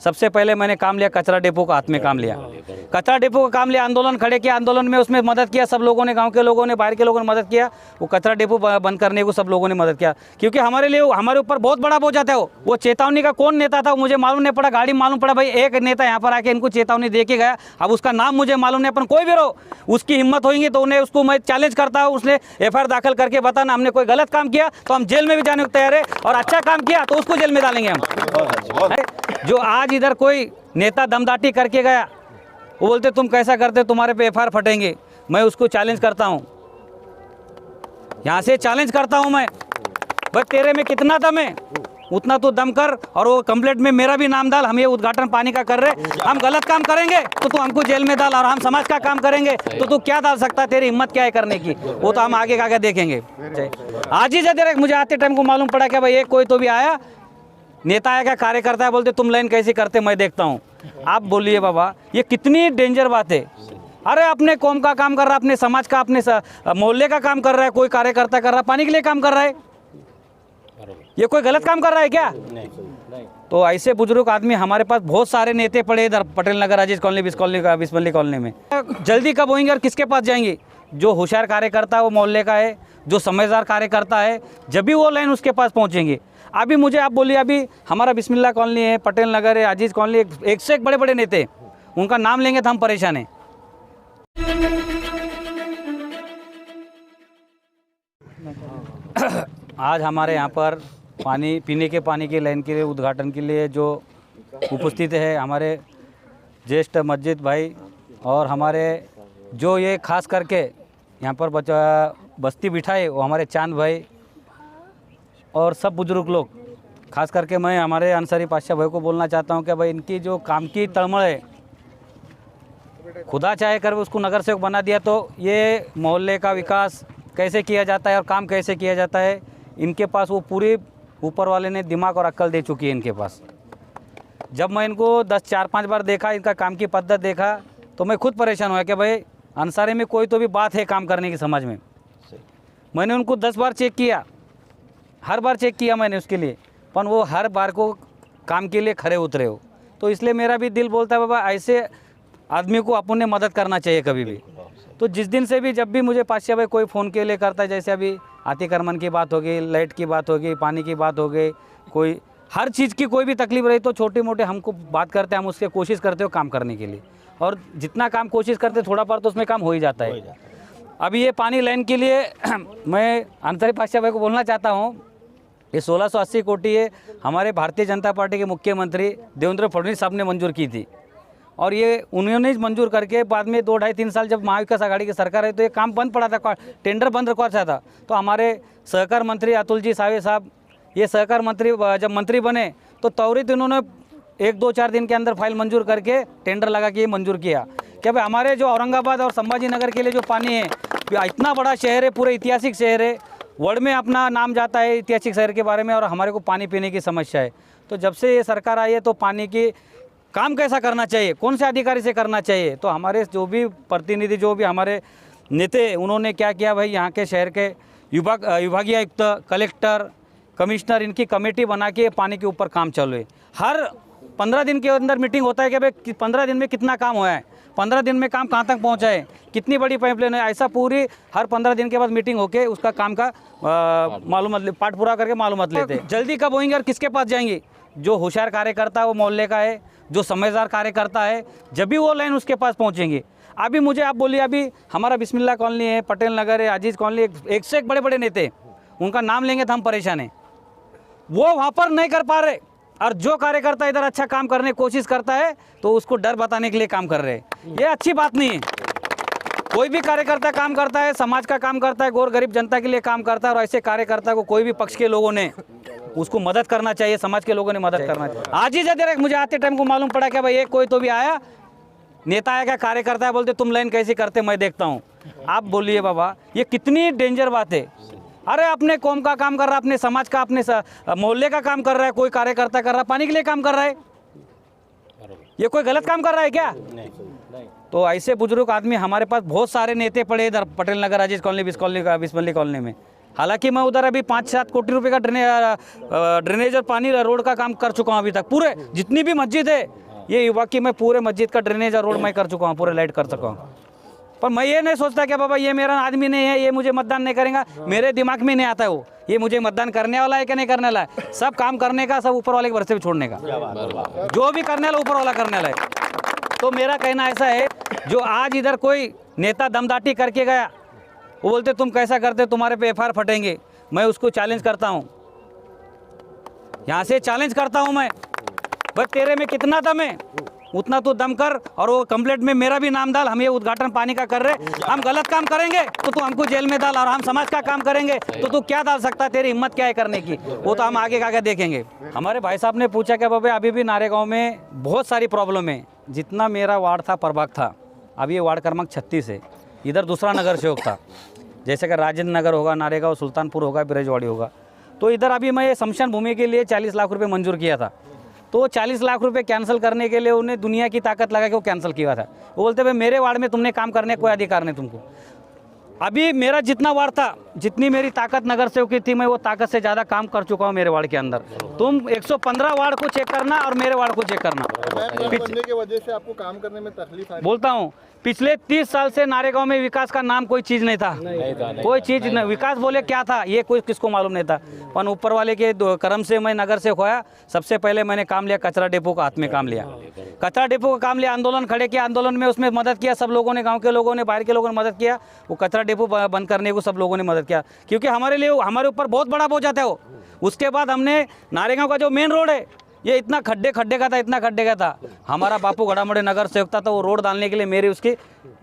सबसे पहले मैंने काम लिया कचरा डिपो का, हाथ में काम लिया, कचरा डिपो का काम लिया, आंदोलन खड़े किया, आंदोलन में उसमें मदद किया सब लोगों ने, गांव के लोगों ने, बाहर के लोगों ने मदद किया। वो कचरा डिपो बंद करने को सब लोगों ने मदद किया, क्योंकि हमारे लिए हमारे ऊपर बहुत बड़ा बोझ आता है। वो चेतावनी का कौन नेता था मुझे मालूम नहीं पड़ा, गाड़ी मालूम पड़ा भाई एक नेता यहाँ पर आके इनको चेतावनी दे के गया। अब उसका नाम मुझे मालूम नहीं, अपन कोई भी रहो उसकी हिम्मत होगी तो उन्हें उसको मैं चैलेंज करता हूँ, उसने एफआईआर दाखिल करके बताना हमने कोई गलत काम किया तो हम जेल में भी जाने को तैयार है, और अच्छा काम किया तो उसको जेल में डालेंगे हम। जो आज इधर कोई नेता दमदाटी करके गया, वो बोलते तुम कैसा करते तुम्हारे पे एफआईआर फटेंगे, मैं उसको चैलेंज करता हूँ, यहाँ से चैलेंज करता हूँ मैं, भाई तेरे में कितना दम है उतना तो दम कर, और वो कंप्लेंट में मेरा भी नाम डाल, हम ये उद्घाटन पानी का कर रहे, हम गलत काम करेंगे तो तू हमको जेल में डाल, और हम समाज का काम करेंगे तो तू क्या डाल सकता है, तेरी हिम्मत क्या है करने की, वो तो हम आगे आगे देखेंगे। आज ही जब मुझे आते टाइम को मालूम पड़ा कि भाई एक कोई तो भी आया, नेता आया क्या कार्यकर्ता है, बोलते तुम लाइन कैसे करते मैं देखता हूँ। आप बोलिए बाबा ये कितनी डेंजर बात है। अरे अपने कौम का काम कर रहा है, अपने समाज का, अपने मोहल्ले का काम कर रहा है, कोई कार्यकर्ता कर रहा है, पानी के लिए काम कर रहा है, ये कोई गलत काम कर रहा है क्या? तो ऐसे बुजुर्ग आदमी हमारे पास बहुत सारे नेता पड़े इधर पटेल नगर, अजीज कॉलोनी, बिस्मली कॉलोनी में। जल्दी कब होंगे और किसके पास जाएंगे? जो होशियार कार्यकर्ता है वो मोहल्ले का है, जो समझदार कार्यकर्ता है, जब भी वो लाइन उसके पास पहुंचेंगे। अभी मुझे आप बोलिए, अभी हमारा बिस्मिल्ला कॉलोनी है, पटेल नगर है, अजीज कॉलोनी, एक से एक बड़े बड़े नेता, उनका नाम लेंगे तो हम परेशान हैं। आज हमारे यहाँ पर पानी पीने के पानी की लाइन के लिए उद्घाटन के लिए जो उपस्थित है हमारे ज्येष्ठ मस्जिद भाई, और हमारे जो ये खास करके यहाँ पर बस्ती बिठाए वो हमारे चांद भाई और सब बुजुर्ग लोग। खास करके मैं हमारे अंसारी पातशाह भाई को बोलना चाहता हूँ कि भाई इनकी जो काम की तड़मड़ है, खुदा चाहे कर उसको नगर सेवक बना दिया तो ये मोहल्ले का विकास कैसे किया जाता है और काम कैसे किया जाता है, इनके पास वो पूरी ऊपर वाले ने दिमाग और अक्ल दे चुकी है इनके पास। जब मैं इनको 4-5 बार देखा, इनका काम की पद्धत देखा, तो मैं खुद परेशान हुआ कि भाई अंसारी में कोई तो भी बात है काम करने की समझ में। मैंने उनको 10 बार चेक किया, हर बार चेक किया मैंने उसके लिए, पर वो हर बार को काम के लिए खड़े उतरे हो। तो इसलिए मेरा भी दिल बोलता है बाबा ऐसे आदमी को अपन ने मदद करना चाहिए कभी भी। तो जिस दिन से भी जब भी मुझे पातशाह भाई कोई फ़ोन के लिए करता है, जैसे अभी अतिक्रमण की बात होगी, लाइट की बात होगी, पानी की बात हो गई, कोई हर चीज़ की कोई भी तकलीफ रही तो छोटे मोटे हमको बात करते हैं, हम उसके कोशिश करते हो काम करने के लिए, और जितना काम कोशिश करते थोड़ा पर तो उसमें काम हो ही जाता है। अभी ये पानी लाइन के लिए मैं अंसारी पातशाह भाई को बोलना चाहता हूँ, ये 1680 कोटी है हमारे भारतीय जनता पार्टी के मुख्यमंत्री देवेंद्र फडणवीस साहब ने मंजूर की थी, और ये उन्होंने मंजूर करके बाद में 2-2.5-3 साल जब महाविकास आघाड़ी की सरकार है तो ये काम बंद पड़ा था, टेंडर बंद रखा था। तो हमारे सहकार मंत्री अतुल जी सावे साहब, ये सहकार मंत्री जब मंत्री बने तो त्वरित इन्होंने 1-2-4 दिन के अंदर फाइल मंजूर करके टेंडर लगा के ये मंजूर किया कि भाई हमारे जो औरंगाबाद और संभाजी नगर के लिए जो पानी है, इतना बड़ा शहर है, पूरे ऐतिहासिक शहर है, वर्ल्ड में अपना नाम जाता है ऐतिहासिक शहर के बारे में, और हमारे को पानी पीने की समस्या है। तो जब से ये सरकार आई है तो पानी की काम कैसा करना चाहिए, कौन से अधिकारी से करना चाहिए, तो हमारे जो भी प्रतिनिधि, जो भी हमारे नेता, उन्होंने क्या किया भाई, यहाँ के शहर के विभागीय आयुक्त, कलेक्टर, कमिश्नर, इनकी कमेटी बना के पानी के ऊपर काम चालू है। हर 15 दिन के अंदर मीटिंग होता है कि भाई 15 दिन में कितना काम हुआ है, 15 दिन में काम कहाँ तक पहुँचा है, कितनी बड़ी पाइपलाइन है, ऐसा पूरी हर 15 दिन के बाद मीटिंग होके उसका काम का मालूमात पाठ पूरा करके मालूमात लेते हैं। जल्दी कब होंगे और किसके पास जाएंगे? जो होशियार कार्यकर्ता है वो मोहल्ले का है, जो समझदार कार्यकर्ता है, जब भी वो लाइन उसके पास पहुंचेंगे। अभी मुझे आप बोलिए, अभी हमारा बिस्मिल्ला कॉलोनी है, पटेल नगर है, अजीज कॉलोनी, एक से एक बड़े बड़े नेता, उनका नाम लेंगे तो हम परेशान हैं। वो वहाँ पर नहीं कर पा रहे, और जो कार्यकर्ता इधर अच्छा काम करने की कोशिश करता है तो उसको डर बताने के लिए काम कर रहे हैं। ये अच्छी बात नहीं है। कोई भी कार्यकर्ता काम करता है, समाज का काम करता है, गौर गरीब जनता के लिए काम करता है, और ऐसे कार्यकर्ता को कोई भी पक्ष के लोगों ने उसको मदद करना चाहिए, समाज के लोगों ने मदद करना चाहिए। आज ही जब मुझे आते टाइम को मालूम पड़ा कि भाई एक कोई तो भी आया, नेता आया क्या कार्यकर्ता है, बोलते तुम लाइन कैसे करते मैं देखता हूँ। आप बोलिए बाबा ये कितनी डेंजर बात है। अरे अपने कौम का काम कर रहा है, अपने समाज का, अपने मोहल्ले का काम कर रहा है, कोई कार्यकर्ता कर रहा है, पानी के लिए काम कर रहा है, ये कोई गलत काम कर रहा है क्या? तो ऐसे बुजुर्ग आदमी हमारे पास बहुत सारे नेता पड़े इधर पटेल नगर, अजीज कॉलोनी, बिस्मली कॉलोनी में। हालांकि मैं उधर अभी 5-7 कोटी रुपए का ड्रेनेज और पानी रोड का काम कर चुका हूँ अभी तक। पूरे जितनी भी मस्जिद है ये युवा की, मैं पूरे मस्जिद का ड्रेनेज और रोड मैं कर चुका हूँ, पूरे लाइट कर चुका हूँ। पर मैं ये नहीं सोचता कि बाबा ये मेरा आदमी नहीं है, ये मुझे मतदान नहीं करेगा, मेरे दिमाग में नहीं आता है वो ये मुझे मतदान करने वाला है कि नहीं करने वाला है। सब काम करने का सब ऊपर वाले के भरोसे पे छोड़ने का, जो भी करने वाला ऊपर वाला करने वाला है। तो मेरा कहना ऐसा है, जो आज इधर कोई नेता दमदाटी करके गया, वो बोलते तुम कैसा करते तुम्हारे पे FIR फटेंगे, मैं उसको चैलेंज करता हूँ, यहाँ से चैलेंज करता हूँ मैं, भाई तेरे में कितना दम है उतना तू दम कर, और वो कंप्लेंट में मेरा भी नाम डाल। हम ये उद्घाटन पानी का कर रहे, हम गलत काम करेंगे तो तू हमको जेल में डाल, और हम समाज का काम करेंगे तो तू क्या डाल सकता है, तेरी हिम्मत क्या है करने की, वो तो हम आगे आगे देखेंगे। हमारे भाई साहब ने पूछा कि बाबा अभी भी नारेगांव में बहुत सारी प्रॉब्लम है। जितना मेरा वार्ड था प्रभाग था, अब ये वार्ड क्रमांक 36 है। इधर दूसरा नगर सेवक था, जैसे कि राजेंद्र नगर होगा, नारेगांव, सुल्तानपुर होगा, बिरजवाड़ी होगा। तो इधर अभी मैं ये शमशान भूमि के लिए 40 लाख रुपए मंजूर किया था, तो 40 लाख रुपए कैंसिल करने के लिए उन्हें दुनिया की ताकत लगा के वो कैंसिल किया था। वो बोलते भाई मेरे वार्ड में तुमने काम करने का कोई अधिकार नहीं तुमको। अभी मेरा जितना वार्ड था, जितनी मेरी ताकत नगर सेवक की थी, मैं वो ताकत से ज़्यादा काम कर चुका हूँ मेरे वार्ड के अंदर। तुम 115 वार्ड को चेक करना और मेरे वार्ड को चेक करना। बनने की वजह से आपको काम करने में तकलीफ आई? बोलता हूँ पिछले 30 साल से नारेगांव में विकास का नाम कोई चीज़ नहीं था, कोई चीज़ नहीं। विकास बोले क्या था ये कोई किसको मालूम नहीं था। पर ऊपर वाले के कर्म से मैं नगर से खोया। सबसे पहले मैंने काम लिया कचरा डिपो का, हाथ में काम लिया, कचरा डिपो का काम लिया, आंदोलन खड़े किया, आंदोलन में उसमें मदद किया सब लोगों ने, गाँव के लोगों ने, बाहर के लोगों ने मदद किया। वो कचरा डिपो बंद करने को सब लोगों ने मदद किया, क्योंकि हमारे लिए हमारे ऊपर बहुत बड़ा बोझ आता है वो। उसके बाद हमने नारेगांव का जो मेन रोड है ये इतना खड्डे का था, इतना खड्डे का था। हमारा बापू घड़ामोड़े नगर सेवक था, तो वो रोड डालने के लिए मेरी उसकी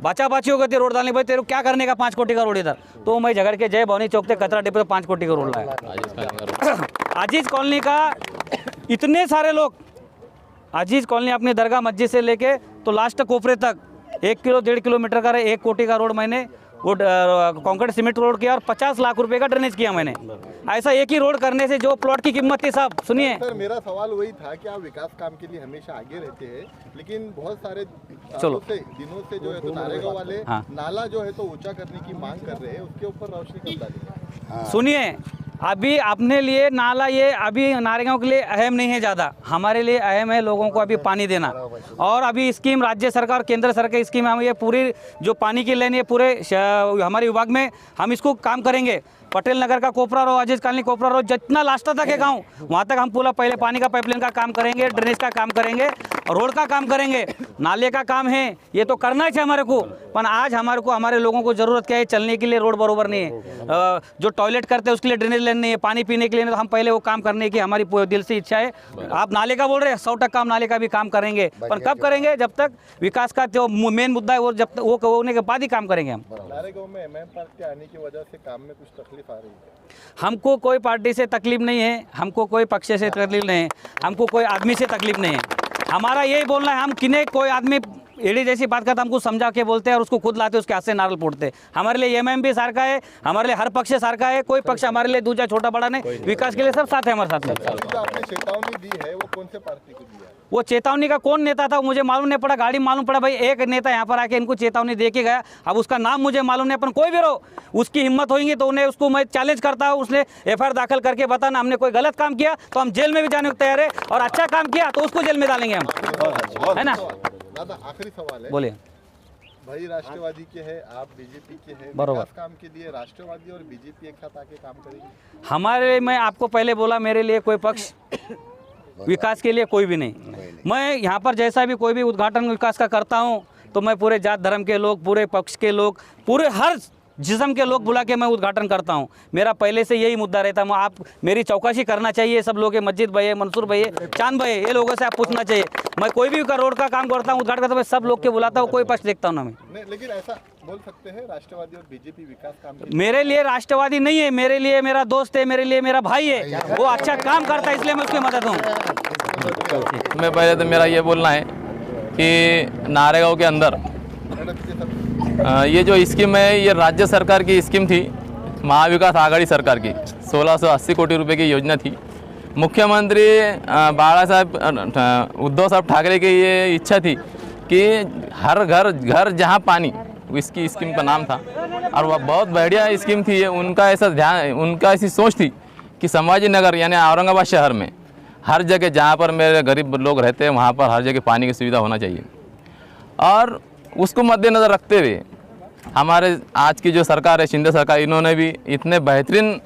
बाचाबाची हो गई थी रोड डालने। भाई तेरे को क्या करने का 5 कोटी का रोड इधर, तो मैं झगड़ के जय भवानी चौक से कचरा डिपो पे 5 कोटी का रोड लाया। आजीज कॉलोनी का इतने सारे लोग, आजीज कॉलोनी अपनी दरगाह मस्जिद से लेके तो लास्ट कोपरे तक 1-1.5 किलोमीटर का 1 कोटी का रोड मैंने वो कंक्रीट सीमेंट रोड किया और 50 लाख रुपए का ड्रेनेज किया मैंने। ऐसा एक ही रोड करने से जो प्लॉट की कीमत थी साहब सुनिए। सर मेरा सवाल वही था कि आप विकास काम के लिए हमेशा आगे रहते हैं, लेकिन बहुत सारे दिनों से जो है तो नारेगांव वाले नाला जो है तो ऊंचा करने की मांग कर रहे हैं, उसके ऊपर रोशनी कब डालेंगे? सुनिए, अभी अपने लिए नाला ये अभी नारेगांव के लिए अहम नहीं है ज़्यादा, हमारे लिए अहम है लोगों को अभी पानी देना। और अभी स्कीम राज्य सरकार केंद्र सरकार की स्कीम, हम ये पूरी जो पानी की लाइन ये पूरे हमारे विभाग में हम इसको काम करेंगे। पटेल नगर का कोपरा रोड, अजीज कॉलोनी कोपरा रोड, जितना लास्ट तक है गाँव वहाँ तक हम पूरा पहले पानी का पाइपलाइन का काम करेंगे, ड्रेनेज का काम करेंगे, रोड का काम करेंगे, नाले का काम है ये तो करना ही चाहिए हमारे को। पर आज हमारे को हमारे लोगों को ज़रूरत क्या है, चलने के लिए रोड बरोबर नहीं है, जो टॉयलेट करते हैं उसके लिए ड्रेनेज लाइन नहीं है, पानी पीने के लिए नहीं। तो हम पहले वो काम करने की हमारी दिल से इच्छा है। आप नाले का बोल रहे हैं, 100% हम नाले का भी काम करेंगे, पर कब करेंगे? जब तक विकास का जो मेन मुद्दा है वो जब तक वो होने के बाद ही काम करेंगे हम। नारेगांव में एमएम पार्क के आने की वजह से काम में कुछ तकलीफ आ रही है? हमको कोई पार्टी से तकलीफ नहीं है, हमको कोई पक्ष से तकलीफ नहीं है, हमको कोई आदमी से तकलीफ नहीं है। हमारा यही बोलना है, हम किन्हें कोई आदमी एडी जैसी बात करता हमको समझा के बोलते हैं और उसको खुद लाते उसके हाथ से नारल फोड़ते। हमारे लिए एमएम भी सारका है, हमारे लिए हर पक्ष सारका है, कोई पक्ष हमारे लिए दूसरा छोटा बड़ा नहीं, विकास के लिए सब साथ है हमारे साथ में। जो आपने चेतावनी दी है वो कौन से पार्टी को दी है? वो चेतावनी का कौन नेता था मुझे मालूम नहीं पड़ा, गाड़ी मालूम पड़ा भाई एक नेता यहाँ पर आके इनको चेतावनी दे के गया। अब उसका नाम मुझे मालूम नहीं, अपन कोई भी रहो उसकी हिम्मत होगी तो उन्हें उसको मैं चैलेंज करता हूँ, उसने FIR दाखिल करके बताना हमने कोई गलत काम किया तो हम जेल में भी जाने को तैयार है, और अच्छा काम किया तो उसको जेल में डालेंगे हम, है ना। दादा आखिरी सवाल है, बोलिए। भाई राष्ट्रवादी के हैं, आप बीजेपी के हैं, बरोबर। विकास काम के लिए राष्ट्रवादी और बीजेपी एक साथ आके काम करेंगे? हमारे, मैं आपको पहले बोला मेरे लिए कोई पक्ष विकास के लिए कोई भी नहीं। मैं यहाँ पर जैसा भी कोई भी उद्घाटन विकास का करता हूँ तो मैं पूरे जात धर्म के लोग, पूरे पक्ष के लोग, पूरे हर जिस्म के लोग बुला के मैं उद्घाटन करता हूँ। मेरा पहले से यही मुद्दा रहता है, आप मेरी चौकसी करना चाहिए सब लोग, मस्जिद भाई है, मंसूर भाई है, चांद भाई है, ये लोगों से आप पूछना चाहिए। मैं कोई भी रोड का काम करता हूँ, उद्घाटन करता हूँ, सब लोग के बुलाता हूँ, कोई पक्ष देखता हूँ ना मैं। लेकिन ऐसा बोल सकते हैं राष्ट्रवादी और बीजेपी विकास काम मेरे लिए राष्ट्रवादी नहीं है, मेरे लिए मेरा दोस्त है, मेरे लिए मेरा भाई है, वो अच्छा काम करता है इसलिए मैं उसकी मदद हूँ। मैं पहले तो मेरा ये बोलना है कि नारेगांव के अंदर ये जो स्कीम है ये राज्य सरकार की स्कीम थी, महाविकास आघाड़ी सरकार की 1680 कोटी रुपए की योजना थी। मुख्यमंत्री उद्धव साहब ठाकरे की ये इच्छा थी कि हर घर जहां पानी, इसकी स्कीम का नाम था, और वह बहुत बढ़िया स्कीम थी ये। उनका ऐसा ध्यान, उनका ऐसी सोच थी कि संभाजी नगर यानी औरंगाबाद शहर में हर जगह जहाँ पर मेरे गरीब लोग रहते हैं वहाँ पर हर जगह पानी की सुविधा होना चाहिए। और उसको मद्देनज़र रखते हुए हमारे आज की जो सरकार है, शिंदे सरकार, इन्होंने भी इतने बेहतरीन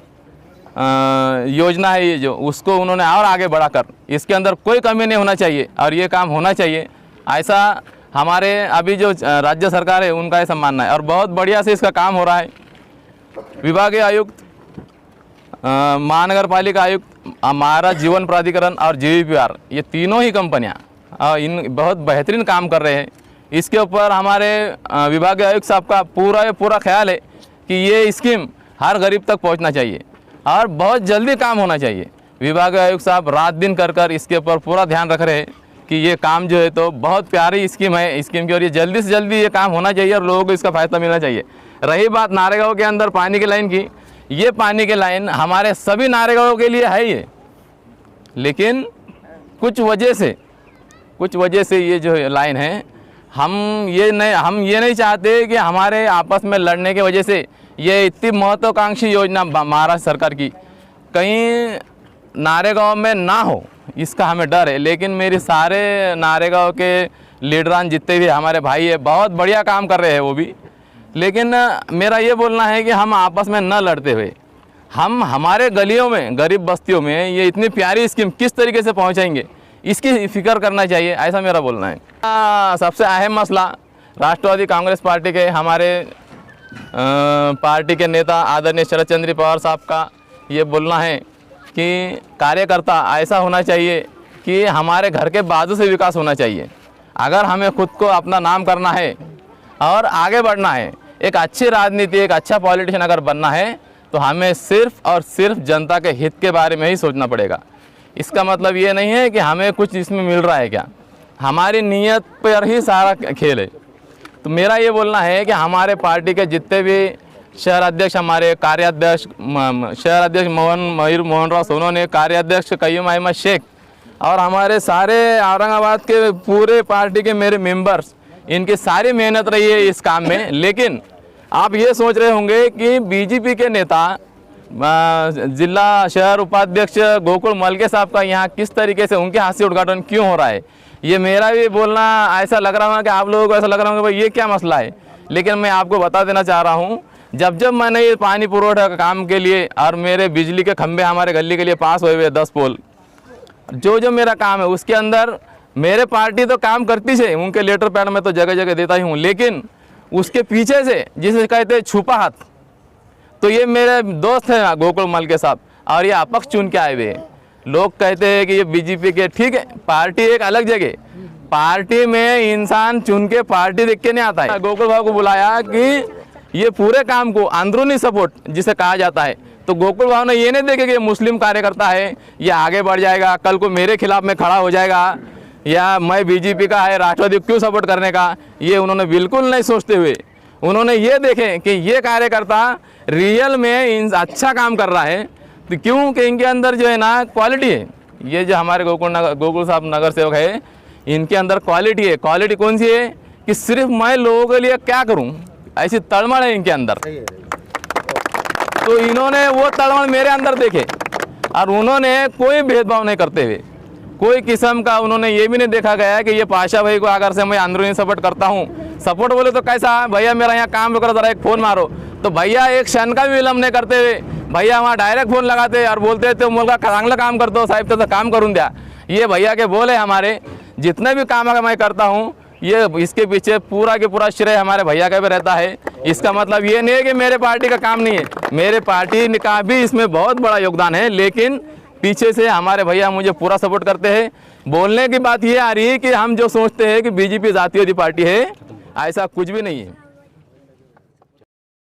योजना है ये जो, उसको उन्होंने और आगे बढ़ाकर इसके अंदर कोई कमी नहीं होना चाहिए और ये काम होना चाहिए, ऐसा हमारे अभी जो राज्य सरकार है उनका ऐसा मानना है। और बहुत बढ़िया से इसका काम हो रहा है। विभागीय आयुक्त, महानगर पालिका आयुक्त, हमारा जीवन प्राधिकरण और GVPR, ये तीनों ही कंपनियां इन बहुत बेहतरीन काम कर रहे हैं। इसके ऊपर हमारे विभागीय आयुक्त साहब का पूरा ख्याल है कि ये स्कीम हर गरीब तक पहुंचना चाहिए और बहुत जल्दी काम होना चाहिए। विभागीय आयुक्त साहब रात दिन कर इसके ऊपर पूरा ध्यान रख रहे हैं कि ये काम जो है तो बहुत प्यारी स्कीम है, स्कीम की, और ये जल्दी से जल्दी ये काम होना चाहिए और लोगों को इसका फ़ायदा मिलना चाहिए। रही बात नारेगांव के अंदर पानी की लाइन की, ये पानी की लाइन हमारे सभी नारेगांव के लिए है ये, लेकिन कुछ वजह से ये जो लाइन है हम ये नहीं चाहते कि हमारे आपस में लड़ने की वजह से ये इतनी महत्वाकांक्षी योजना महाराष्ट्र सरकार की कहीं नारेगांव में ना हो, इसका हमें डर है। लेकिन मेरे सारे नारेगांव के लीडरान जितने भी हमारे भाई है बहुत बढ़िया काम कर रहे हैं वो भी, लेकिन मेरा ये बोलना है कि हम आपस में न लड़ते हुए हम हमारे गलियों में, गरीब बस्तियों में ये इतनी प्यारी स्कीम किस तरीके से पहुंचाएंगे, इसकी फिक्र करना चाहिए, ऐसा मेरा बोलना है। सबसे अहम मसला राष्ट्रवादी कांग्रेस पार्टी के हमारे पार्टी के नेता आदरणीय शरद चंद्र पवार साहब का ये बोलना है कि कार्यकर्ता ऐसा होना चाहिए कि हमारे घर के बाजू से विकास होना चाहिए। अगर हमें खुद को अपना नाम करना है और आगे बढ़ना है, एक अच्छी राजनीति, एक अच्छा पॉलिटिशियन अगर बनना है तो हमें सिर्फ और सिर्फ जनता के हित के बारे में ही सोचना पड़ेगा। इसका मतलब ये नहीं है कि हमें कुछ इसमें मिल रहा है क्या, हमारी नीयत पर ही सारा खेल है। तो मेरा ये बोलना है कि हमारे पार्टी के जितने भी शहर अध्यक्ष, हमारे कार्याध्यक्ष, शहर अध्यक्ष मोहन राव सोनोने, कार्याध्यक्ष कयूम अहमद शेख और हमारे सारे औरंगाबाद के पूरे पार्टी के मेरे मेंबर्स, इनकी सारी मेहनत रही है इस काम में। लेकिन आप ये सोच रहे होंगे कि बीजेपी के नेता जिला शहर उपाध्यक्ष गोकुल मलके साहब का यहाँ किस तरीके से उनके हाथ से उद्घाटन क्यों हो रहा है, ये मेरा भी बोलना ऐसा लग रहा है कि आप लोगों को ऐसा लग रहा होगा भाई ये क्या मसला है। लेकिन मैं आपको बता देना चाह रहा हूँ, जब मैंने ये पानी पुरोठा का काम के लिए और मेरे बिजली के खंभे हमारे गली के लिए पास हुए हुए 10 पोल, जो मेरा काम है उसके अंदर मेरे पार्टी तो काम करती है, उनके लेटर पैड में तो जगह जगह देता ही हूँ, लेकिन उसके पीछे से जिसे कहते हैं छुपा हाथ, तो ये मेरे दोस्त हैं गोकुल मलके साहब और ये अपक्ष चुन के आए हुए हैं। लोग कहते हैं कि ये बीजेपी के, ठीक है, पार्टी एक अलग जगह, पार्टी में इंसान चुन के पार्टी देख के नहीं आता है। गोकुल भाव को बुलाया कि ये पूरे काम को अंदरूनी सपोर्ट जिसे कहा जाता है, तो गोकुल भाव ने ये नहीं देखे कि मुस्लिम कार्यकर्ता है, ये आगे बढ़ जाएगा, कल को मेरे खिलाफ में खड़ा हो जाएगा, या मैं बीजेपी का है राष्ट्रवादी क्यों सपोर्ट करने का, ये उन्होंने बिल्कुल नहीं सोचते हुए उन्होंने ये देखे कि ये कार्यकर्ता रियल में अच्छा काम कर रहा है, तो क्यों कि इनके अंदर जो है ना क्वालिटी है। ये जो हमारे गोकुल साहब नगर सेवक है, इनके अंदर क्वालिटी है। क्वालिटी कौन सी है कि सिर्फ मैं लोगों के लिए क्या करूं, ऐसी तड़मड़ है इनके अंदर। तो इन्होंने वो तड़मड़ मेरे अंदर देखे और उन्होंने कोई भेदभाव नहीं करते हुए, कोई किस्म का उन्होंने ये भी नहीं देखा गया कि ये पाशा भाई को अगर से मैं अंदरूनी सपोर्ट करता हूँ, सपोर्ट बोले तो कैसा, भैया मेरा यहाँ काम रुक रहा, जरा एक फ़ोन मारो, तो भैया एक क्षण का भी विलम्ब नहीं करते हुए भैया वहाँ डायरेक्ट फ़ोन लगाते और बोलते तो मुलगा चांगलं काम करतो साहेब, तो काम करून द्या। ये भैया के बोले हमारे जितने भी काम अगर मैं करता हूँ, ये इसके पीछे पूरा के पूरा श्रेय हमारे भैया का भी रहता है। इसका मतलब ये नहीं है कि मेरे पार्टी का काम नहीं है, मेरे पार्टी का भी इसमें बहुत बड़ा योगदान है, लेकिन पीछे से हमारे भैया मुझे पूरा सपोर्ट करते हैं। बोलने की बात ये आ रही है कि हम जो सोचते हैं कि बीजेपी जातीयवादी पार्टी है, ऐसा कुछ भी नहीं है।